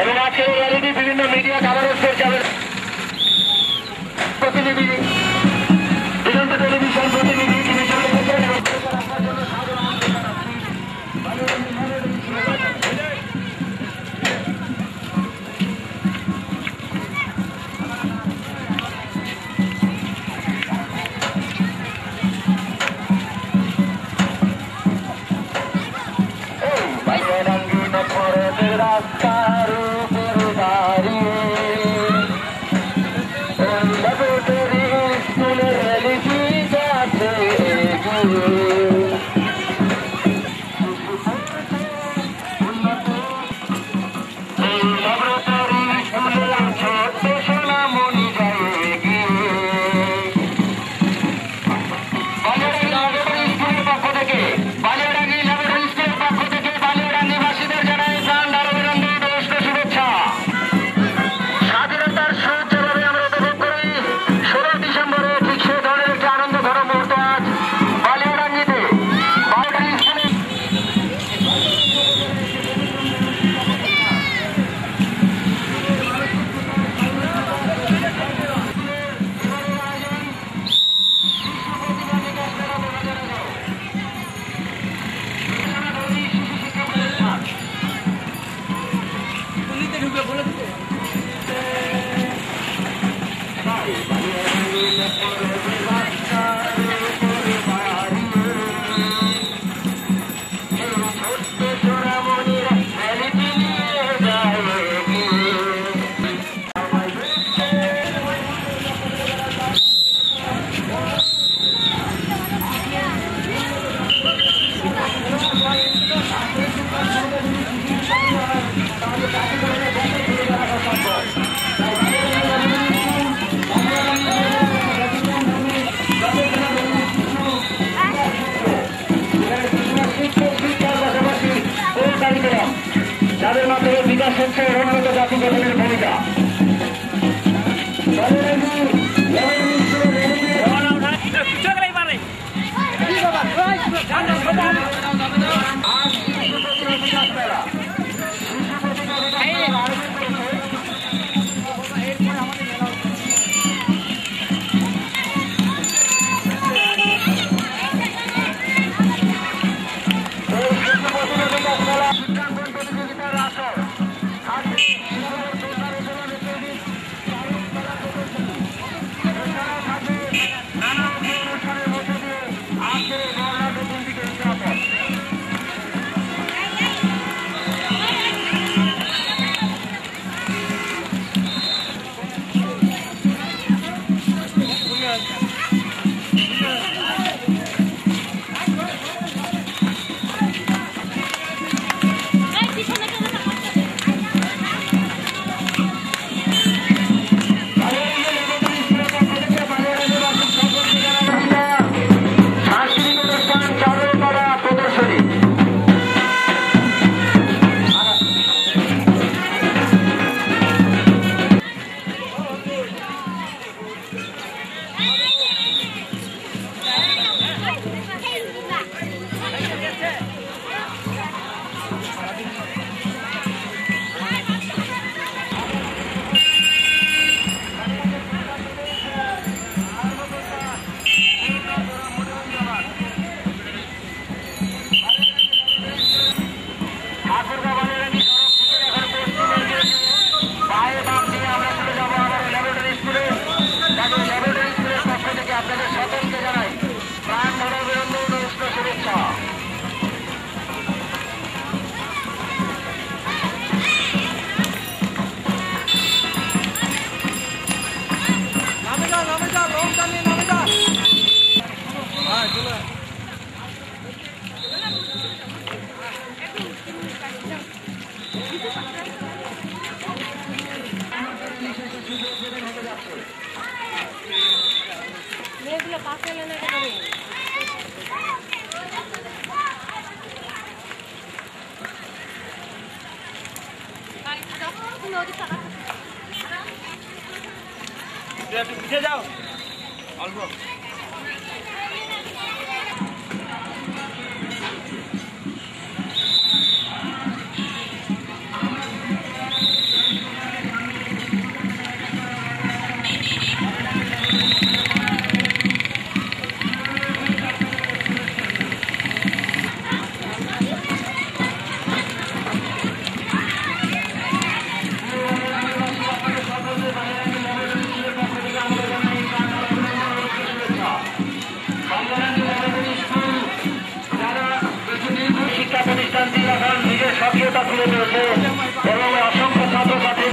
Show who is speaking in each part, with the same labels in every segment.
Speaker 1: এবং আজকের এই র্যালিটি বিভিন্ন মিডিয়া কাভারেজ করছে প্রতিনিধি দিগন্ত টেলিভিশন প্রতিনিধি তিনি চলে গেছেন এবং রাস্তার উপরে দাঁড়িয়ে স্কুলের র্যালিটি যাচ্ছে ছোট্ট সোনামণি যায় স্কুলের পক্ষ থেকে বালিয়াডাঙ্গি ল্যাবরেটরি স্কুলের পক্ষ থেকে বালিয়াডাঙ্গিবাসীদের জানাই প্রাণ অভিনন্দন ও শুভেচ্ছা। স্বাধীনতার সুখ যেভাবে আমরা উপভোগ করি 16 ডিসেম্বরে ঠিক সে ধরনের একটি আনন্দঘন মুহূর্ত আজ বালিয়াডাঙ্গিতে বালিয়াডাঙ্গি স্কুলে তাদের মাধ্যমে বিকাশ হচ্ছে উন্নত জাতি গঠনের ভূমিকা। আপনাদের সকলকে জানাই প্রাণ ভরা অভিনন্দন ও শুভেচ্ছা।
Speaker 2: মেয়েগুলো পাশে এলে না করে
Speaker 3: পিছিয়ে যাও অল্প
Speaker 1: মনটা ফিরে পেয়েছে এবং অসংখ্য ছাত্রছাত্রী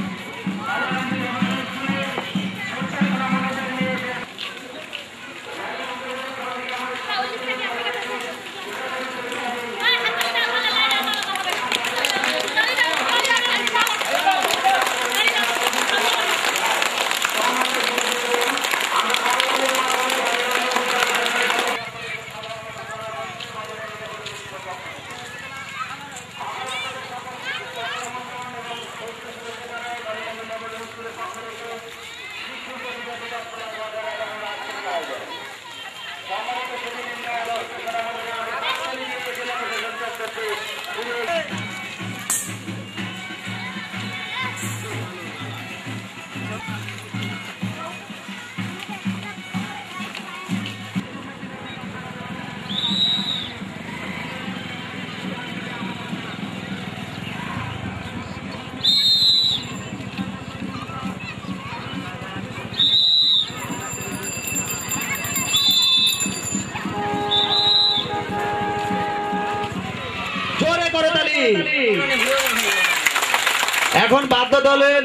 Speaker 1: এখন বাদ্য দলের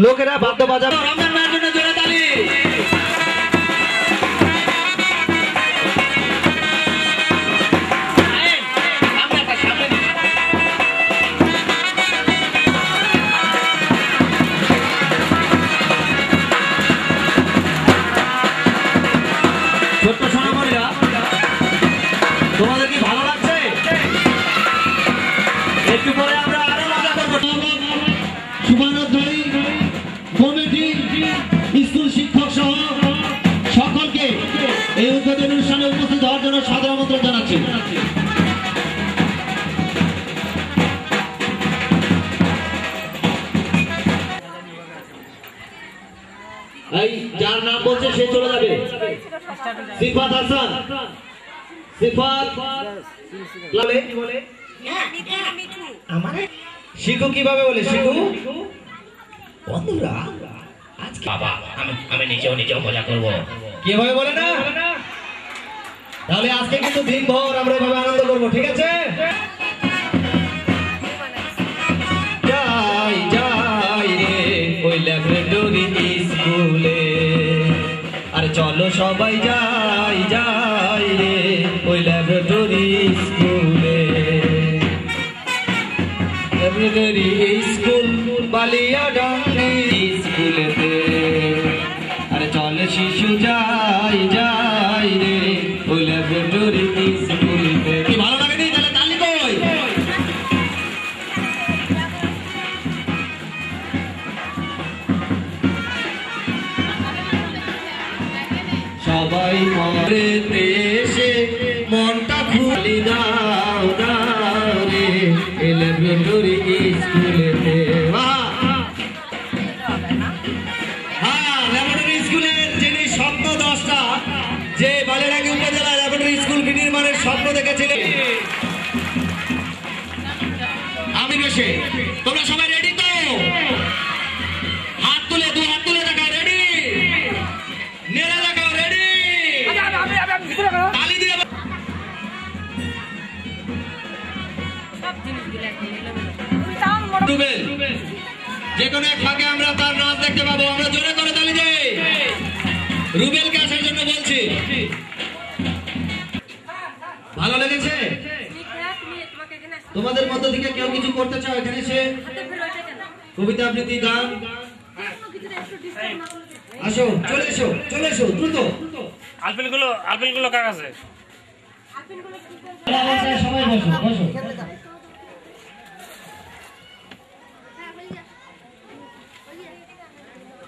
Speaker 1: লোকেরা বাদ্য বাজাবে রমজান মায়ের জন্য জোরে তালি। ছোট্ট সোনামণিরা, তোমাদের কি ভালো লাগছে? একটু পরে আমরা আরো মজা করবো। শুভানুধ্যায়ী কমিটি, স্কুল শিক্ষক সহ সকলকে এই উদ্বোধনী অনুষ্ঠানে উপস্থিত হওয়ার জন্য সাদর আমন্ত্রণ জানাচ্ছি। যার নাম বলছে সে চলে যাবে। সিফাত হাসান, সিফাত শিখু কিভাবে বলে? শিখু বন্ধুরা
Speaker 4: বাবা আমি নিজেও মজা করবো।
Speaker 1: কিভাবে বলে না? তাহলে আজকে কিন্তু দিনভর আমরা এভাবে আনন্দ করবো, ঠিক আছে? যাই যাই রে ওই ল্যাবরেটরি স্কুলে, আরে চলো সবাই যাই যাই রে ওই ল্যাবরেটরি স্কুলে। ল্যাবরেটরি স্কুল বালিয়াডাঙ্গি স্কুলেতে, আরে চলে শিশু যাই যাই রে ওই ল্যাবরেটরি স্কুলেতে। কি ভালো লাগেনি? তাহলে তালি কই? সবাই মরেতে এসে মনটা খুলি দাও দাও রে এই ল্যাবরেটরি স্কুলেতে। ল্যাবরেটরি স্কুলের যিনি স্বপ্ন দশটা, যে বালিয়াডাঙ্গি উপজেলা ল্যাবরেটরি স্কুল নির্মাণের স্বপ্ন দেখেছিলেন, আমি বেশে তোমরা সবাই রেডি তো? হাত তুলে, দু হাত তুলে দেখাও, রেডি? নেড়ে দেখাও, রেডি? তালি দিয়ে যে কোনো এক ফাঁকে আমরা তার নাচ দেখতে পাবো। আমরা জোরে করে তালি দেই। রুবেলকে আসার জন্য বলছি। ভালো লেগেছে? তোমাদের মধ্য থেকে কেউ কিছু করতে চাও এখানে এসে? কবিতা আবৃত্তি, গান? আসো, চলে এসো, চলে এসো দ্রুত।
Speaker 3: আলপিলগুলো কার আছে?
Speaker 1: সবাই বসো বসো।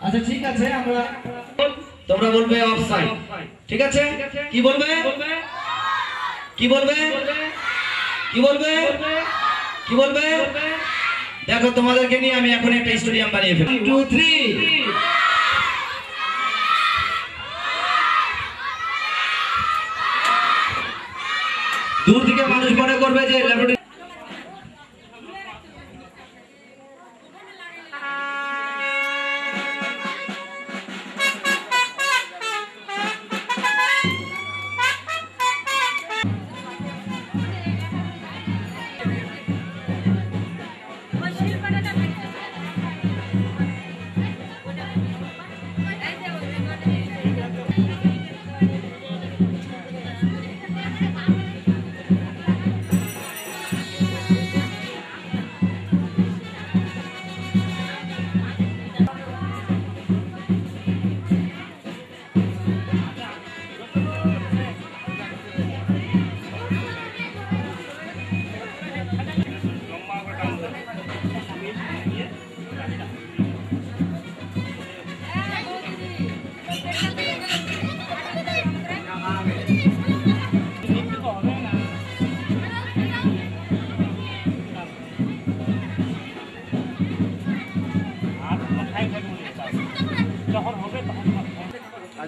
Speaker 1: আচ্ছা ঠিক আছে, আমরা তোমরা বলবে অফসাইড, ঠিক আছে? কি বলবে? কি বলবে? কি বলবে? কি বলবে? দেখো তোমাদেরকে নিয়ে আমি এখন একটা স্টেডিয়াম বানিয়ে ফেলি। 1 2 3 দূর থেকে মানুষ মনে করবে যে ল্যাবরেটরি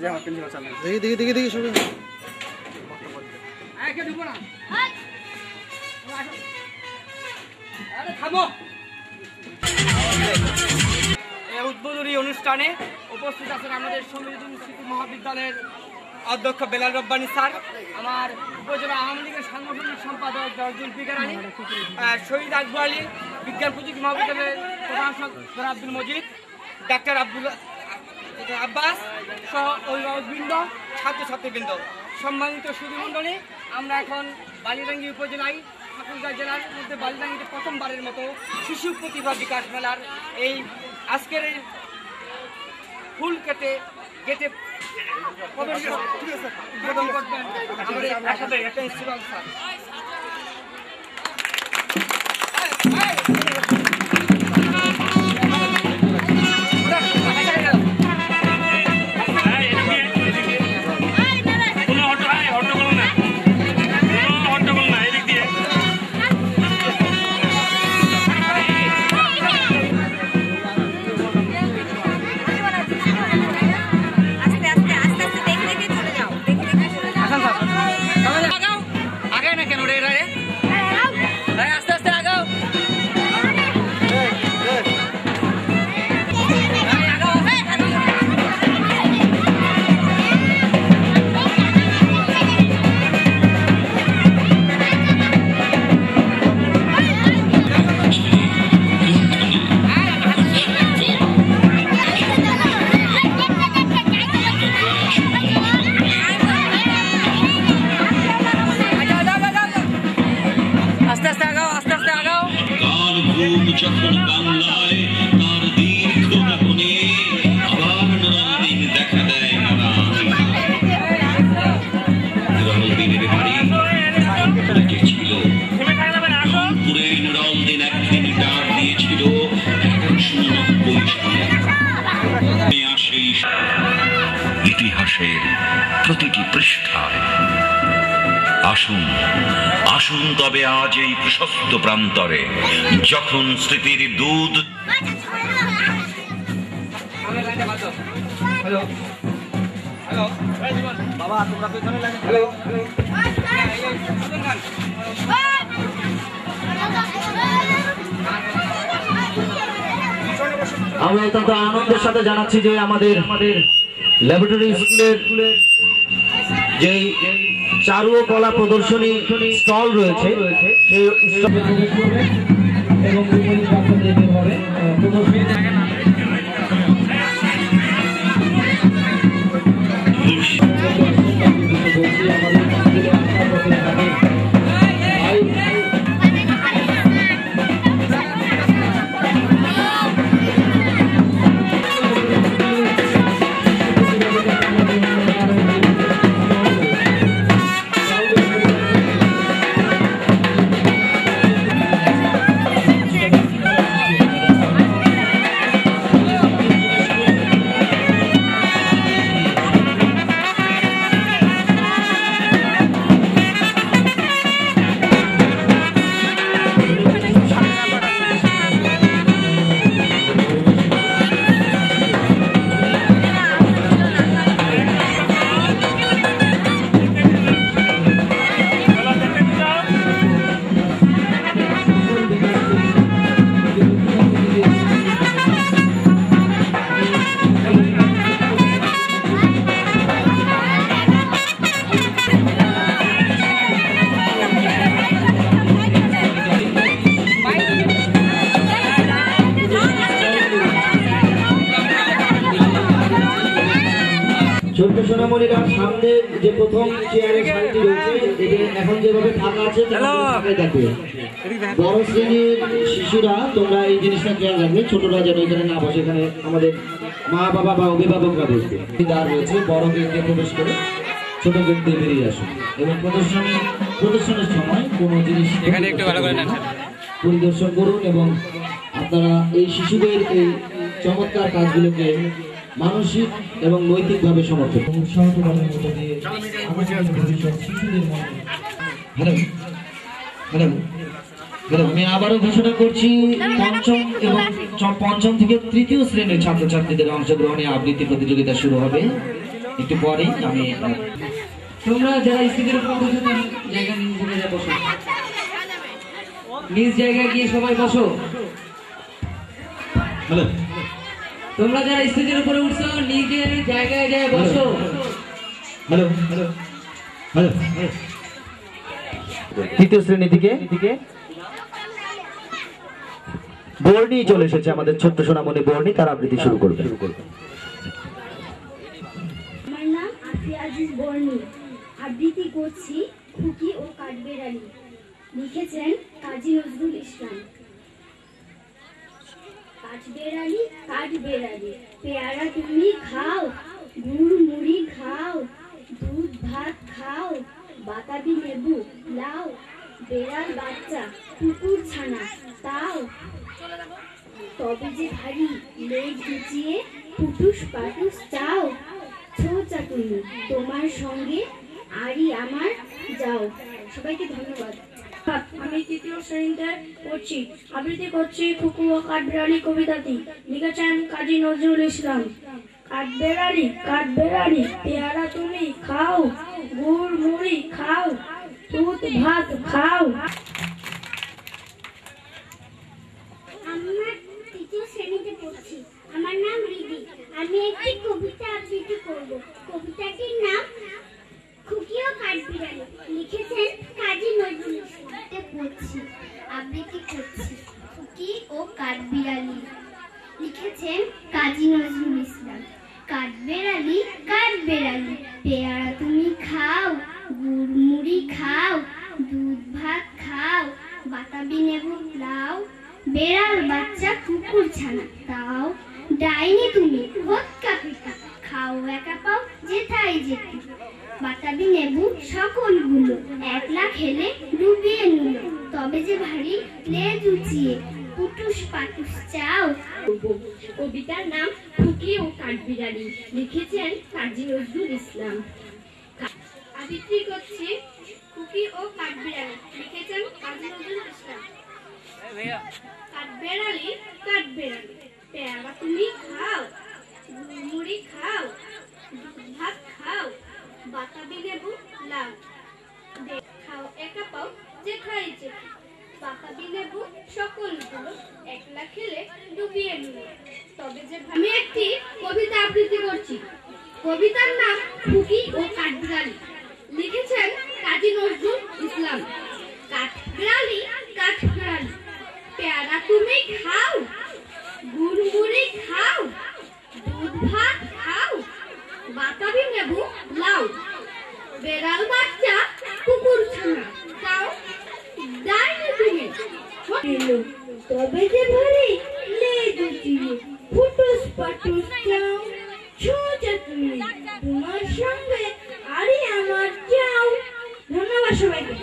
Speaker 5: দেখি সবাই
Speaker 6: এই উদ্বোধনী অনুষ্ঠানে উপস্থিত আছেন আমাদের সংবিধান মহাবিদ্যালয়ের অধ্যক্ষ বেলাল রব্বানী স্যার, আমার উপজেলা আওয়ামী লীগের সাংগঠনিক সম্পাদক জুলফিকার আলী, শহীদ আকবর আলী বিজ্ঞান প্রযুক্তি মহাবিদ্যালয়ের প্রধান শিক্ষক আব্দুল মজিদ, ডাক্তার আব্বাস সহ অভিভাবকবৃন্দ, ছাত্রছাত্রীবৃন্দ, সম্মানিত সুধীমণ্ডলী, আমরা এখন বালিরাঙ্গি উপজেলায় ঠাকুরগাঁও জেলার মধ্যে বালিরাঙ্গিতে প্রথমবারের মতো শিশু প্রতিভা বিকাশ মেলার এই আজকের এই ফুল গেটে উদ্বোধন করবেন আমাদের প্রিন্সিপাল স্যার।
Speaker 7: যখন বাংলায় তার দীর্ঘ মোহনে আবার নরদিন দেখা দেয় নরদিনের বাড়ি ছিল রংপুরে নরদিন একদিন ডাক দিয়েছিল ১১৯৯ সালে আসে ইতিহাসের প্রতিটি পৃষ্ঠায়। আসুন আসুন তবে আজ এই প্রশস্ত প্রান্তরে, যখন স্মৃতির দুধ
Speaker 1: আমরা অত্যন্ত আনন্দের সাথে জানাচ্ছি যে আমাদের ল্যাবরেটরি স্কুলের যে চারু ও কলা প্রদর্শনী স্টল রয়েছে সেই এবং ছোট্ট সোনামণিরা সামনে যে প্রথম চেয়ারে শান্তি রয়েছে, এখন যেভাবে ফাঁকা আছে থাকবে। বড় শ্রেণীর শিশুরা তোমরা এই জিনিসটা খেয়াল রাখবে, ছোটরা যেন এখানে না বসে, এখানে আমাদের মা বাবা বা অভিভাবকরা বসবে। দ্বার রয়েছে, বড় গেট দিয়ে প্রবেশ করে ছোট গেট দিয়ে বেরিয়ে আসুন এবং প্রদর্শনের সময় কোনো জিনিস এখানে একটু ভালো করে পরিদর্শন করুন এবং আপনারা এই শিশুদের এই চমৎকার কাজগুলোকে মানসিক এবং নৈতিকভাবে সমর্থন উৎসাহ প্রদানের মতো দিয়ে শিশুদের মনে। আমি আবারও ঘোষণা করছি পঞ্চম থেকে তৃতীয় শ্রেণীর ছাত্রছাত্রীদের অংশগ্রহণে আবৃত্তি প্রতিযোগিতা শুরু হবে। একটু পরেই আমি তোমরা যারা স্ত্রীদের উপর বসে জায়গা নিজ জায়গায় বসো, নিজ জায়গায় গিয়ে সবাই বসো। তোমরা যারা স্ত্রীদের উপরে উঠছো নিজের জায়গায় যায় বসো।
Speaker 5: তৃতীয় শ্রেণী থেকে বর্ণি চলে এসেছে, আমাদের ছোট্ট সোনামণি বর্ণি, তার আবৃত্তি শুরু করবে।
Speaker 8: আমার নাম আফিয়া আজিজ বর্ণি, আবৃত্তি করছি খুকি ও কাঠবেড়ালি। লিখেছেন কাজী নজরুল ইসলাম। কাঠবেড়ালি কাঠবেড়ালি পেয়ারা তুমি খাও, গুড় মুড়ি খাও, দুধ ভাত খাও, বাতাবি লেবু লাও, বেড়াল বাচ্চা কুকুর ছানা তাও, তবে যে ভারী লেজ উঁচিয়ে পুটুস পাটুস চাও, ছোচা তুমি তোমার সঙ্গে আরি আমার যাও। সবাইকে ধন্যবাদ। আমি তৃতীয় শ্রেণীতে পড়ছি, আবৃত্তি করছি খুকু ও কাঠবেড়ালি কবিতাটি। লিখেছেন কাজী নজরুল ইসলাম। কাঠবেড়ালি কাঠবেড়ালি পেয়ারা তুমি খাও, গুড় মুড়ি খাও, দুধ ভাত খাও।
Speaker 9: আমার তৃতীয় শ্রেণীতে পড়ছি, আমার নাম রিদি। আমি একটি কবিতা আবৃত্তি করব। কবিতাটির নাম খুকি ও কাঠবিড়ালি। লিখেছেন কাজী নজরুল ইসলাম। পড়ছি, আবৃত্তি করছি খুকি ও কাঠবিড়ালি। লিখেছেন কাজী নজরুল ইসলাম। কাঠবেড়ালি কাঠবেড়ালি পেয়ারা তুমি খাও, গুড় মুড়ি খাও, দুধ ভাত খাও, বাতাবি লেবু লাও, বেড়াল বাচ্চা কুকুর ছানা তাও, ডাইনি তুমি হত্যা পিতা খাও একা পাও যেথায় যেতে, বাতাবি লেবু সকলগুলো একলা খেলে ডুবিয়ে নিল, তবে যে ভারী লেজ উঁচিয়ে পুটুস পাটুস চাও। কবিতার নাম খুকি ও কাঠবিড়ালি। লিখেছেন কাজী নজরুল ইসলাম। আবৃত্তি করছি খুকি ও কাঠবিড়ালি। লিখেছেন কাজী নজরুল ইসলাম। কাঠবেড়ালি কাঠবেড়ালি পেয়ারা তুমি খাও, মুড়ি খাও, ভাত খাও, বাতাবি লেবু লাও, খাও একা পাও যেখানে যেতে, বাতাবি লেবু সকলগুলো একলা খেলে ডুবিয়ে নিল, তবে যে আমি একটি কবিতা আবৃত্তি করছি। কবিতার নাম খুকি ও কাঠবিড়ালি। লিখেছেন কাজী নজরুল ইসলাম। কাঠবিড়ালি কাঠবিড়ালি পেয়ারা তুমি খাও, গুড় মুড়ি খাও, দুধ ভাত খাও, বাতাবি লেবু লাও, বেড়াল বাচ্চা কুকুর ছানা তাও, ডাইনি তুমি তবে যে ভারী লেজ উঁচিয়ে ফুটুস পাটুস চাও, ছোচা তুমি তোমার সঙ্গে আরে আমার যাও। ধন্যবাদ সবাইকে।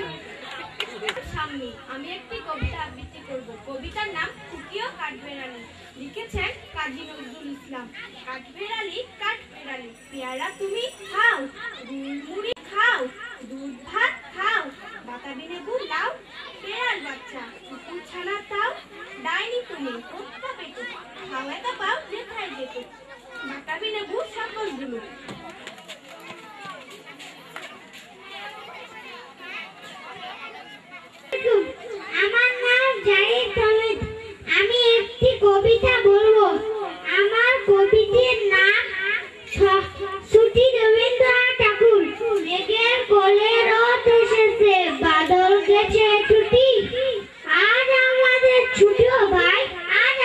Speaker 9: সামনে আমি একটি কবিতা আবৃত্তি করব। কবিতার নাম খুকি ও কাঠবেড়ালি। লিখেছেন কাজী নজরুল ইসলাম। কাঠবেড়ালি কাঠবেড়ালি পেয়ারা তুমি খাও, গুড় মুড়ি খাও, দুধ ভাত খাও, বাতাবি লেবু লাও, বেড়াল বাচ্চা কুকুর ছানা তাও, ডাইনি তুমি হত্যা পেটে খাও একা পাও যেথায় যেতে, বাতাবি লেবু সকলগুলো। আমার নাম জাহিদ আহমেদ। আমি একটি কবিতা বলবো। আমার কবিতার নাম ছুটি রবীন্দ্রনাথ ঠাকুর। মেঘের কোলে রথ এসেছে, বাদল গেছে ছুটি, আজ আমাদের ছুটি ভাই, আজ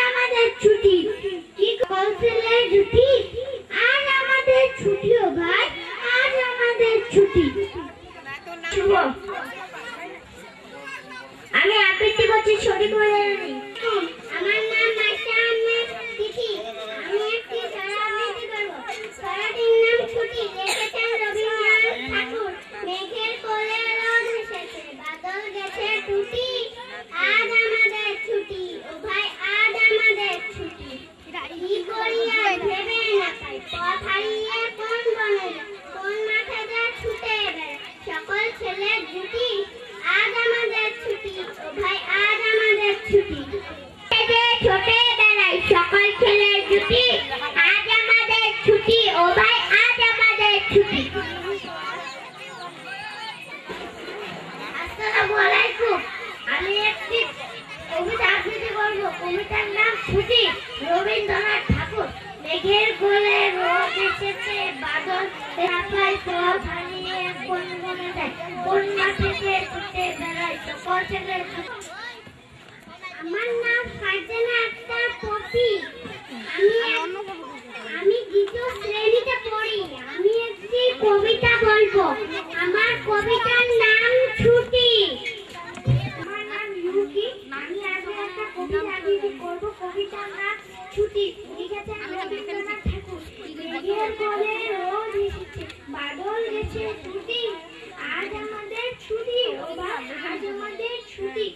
Speaker 8: কবিতার নাম ছুটি, রবীন্দ্রনাথ ঠাকুর। মেঘের কোলে রোদ এসেছে, বাদল হাফায় পথ হারিয়ে কোন বনে যায়, বন্যা থেকে ছুটে বেড়ায় সকল ছেলে। আমার নাম ফারজানা আক্তার পপি। আমি দ্বিতীয় শ্রেণীতে পড়ি। আমি একটি কবিতা বলবো। আমার কবিতার নাম ছুটি। আমার নাম ইউকি। আমি আগে একটা কবিতা আবৃত্তি করব। কবিতার নাম ছুটি, লিখেছেন রবীন্দ্রনাথ ঠাকুর। মেঘের কোলে রোদ এসেছে, বাদল গেছে ছুটি, আজ আমাদের ছুটি, ও বাবা আজ আমাদের ছুটি।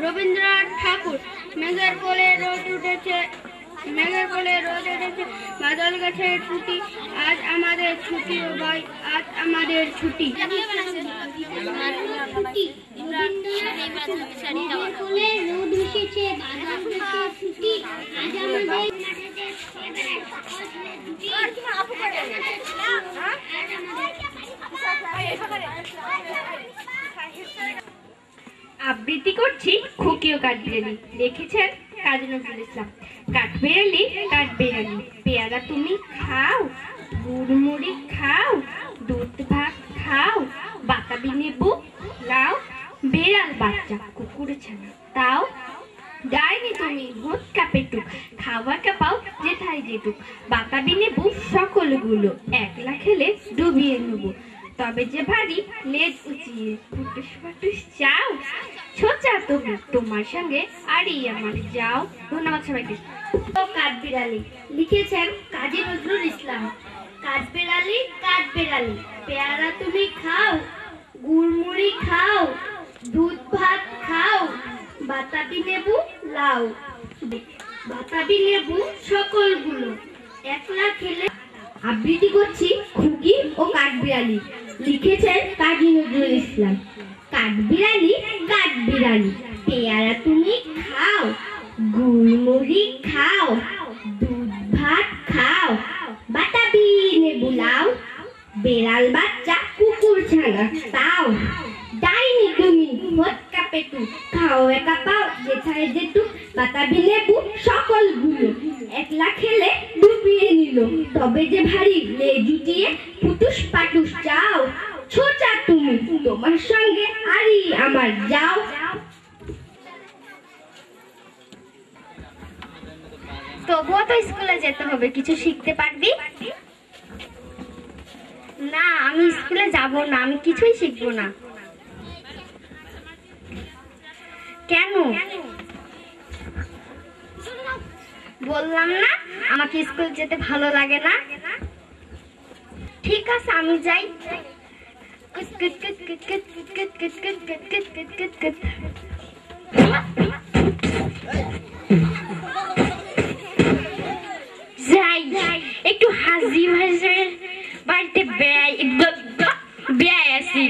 Speaker 8: রবীন্দ্রনাথ ঠাকুর। মেঘের কোলে রোদ উঠেছে, মেঘের কোলে রোদ উঠেছে, বাদল গেছে ছুটি, আজ আমাদের ছুটি, ও ভাই আজ আমাদের ছুটি। মেঘের কোলে রোদ উঠেছে, বাদল গেছে ছুটি, আজ আমাদের আবৃত্তি করছি খুকি ও কাঠবিড়ালি, লিখেছেন কাজী নজরুল ইসলাম। কাঠবিড়ালি কাঠবিড়ালি, পেয়ারা তুমি খাও, গুড়মুড়ি খাও, দুধ ভাত খাও, বাতাবি লেবু লাও, বেড়াল বাচ্চা কুকুর ছানা তাও, ডাইনি তুমি ভোটকা পেটুক, খাওয়া কাপাও যেথায় যেটুক, বাতাবি লেবু সকলগুলো, একলা খেলে ডুবিয়ে নেবো, তবে যে ভারী লেজ উঁচিয়ে ফুটুস ফাটুস চাও, ছোচা তুমি তোমার সঙ্গে আরই আমার যাও। ধন্যবাদ সবাইকে। কাঠবিড়ালি, লিখেছেন কাজী নজরুল ইসলাম। কাঠবিড়ালি কাঠবিড়ালি, পেয়ারা তুমি খাও, গুড়মুড়ি খাও, দুধ ভাত খাও, বাতাবি লেবু লাও, বাতাবি লেবু সকলগুলো, একলা খেলে। আবৃত্তি করছি খুকি ও কাঠবিড়ালি, লিখেছেন কাজী নজরুল ইসলাম। কাঠবিড়ালি কাঠবিড়ালি, পেয়ারা তুমি খাও, গুড়মুড়ি খাও, দুধ ভাত খাও, বাতাবি লেবু লাও, বেড়াল বাচ্চা কুকুর ছানা তাও, ডাইনি তুমি ভোটকা পেটু, খাও একা পাও যেথায় যেটু, বাতাবি লেবু সকলগুলো, একলা খেলে ডুবিয়ে নিল, তবে যে ভারী লেজ উঠিয়ে ফুটুস পাটুস চাও, ছোচা তুমি তোমার সঙ্গে আরই আমার যাও। তবুও তো স্কুলে যেতে হবে, কিছু শিখতে পারবি? না, আমি স্কুলে যাব না, আমি কিছুই শিখবো না। কেন? বললাম না আমাকে স্কুল যেতে ভালো লাগে না। ঠিক আছে আমি যাই। যাই একটু হাজি ভাইয়ের বাড়িতে বেড়াই আসি।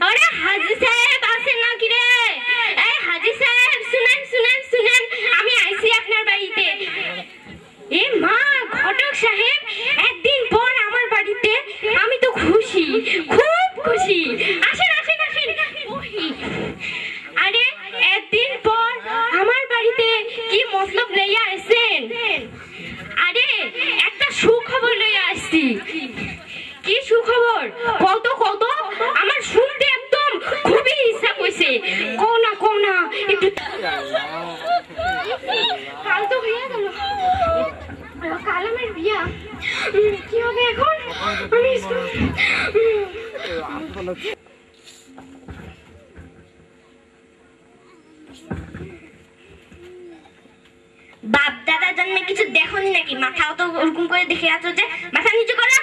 Speaker 8: আরে হাজি সাহেব আছেন নাকি রে? এই হাজি সাহেব শুনেন শুনেন শুনেন, আমি আইছি আপনার বাড়িতে। এ মা, ঘটক সাহেব একদিন পর আমার বাড়িতে, আমি তো খুশি, খুব খুশি। আসেন আসেন আসেন বহি। আরে একদিন পর আমার বাড়িতে কি মতলব লইয়া আসেন? আরে একটা সুখবর লইয়া আসছি। কি সুখবর? কত কত, আমার শুনতে একদম খুবই ইচ্ছা করছে। কও না একটু। কাল তো হয়ে গেল, কাল আমার বিয়া, কি হবে এখন? আমি বাপ দাদার জন্মে কিছু দেখোনি নাকি? মাথাও তো ওরকম করে দেখে আছো যে, মাথা নিচু করো।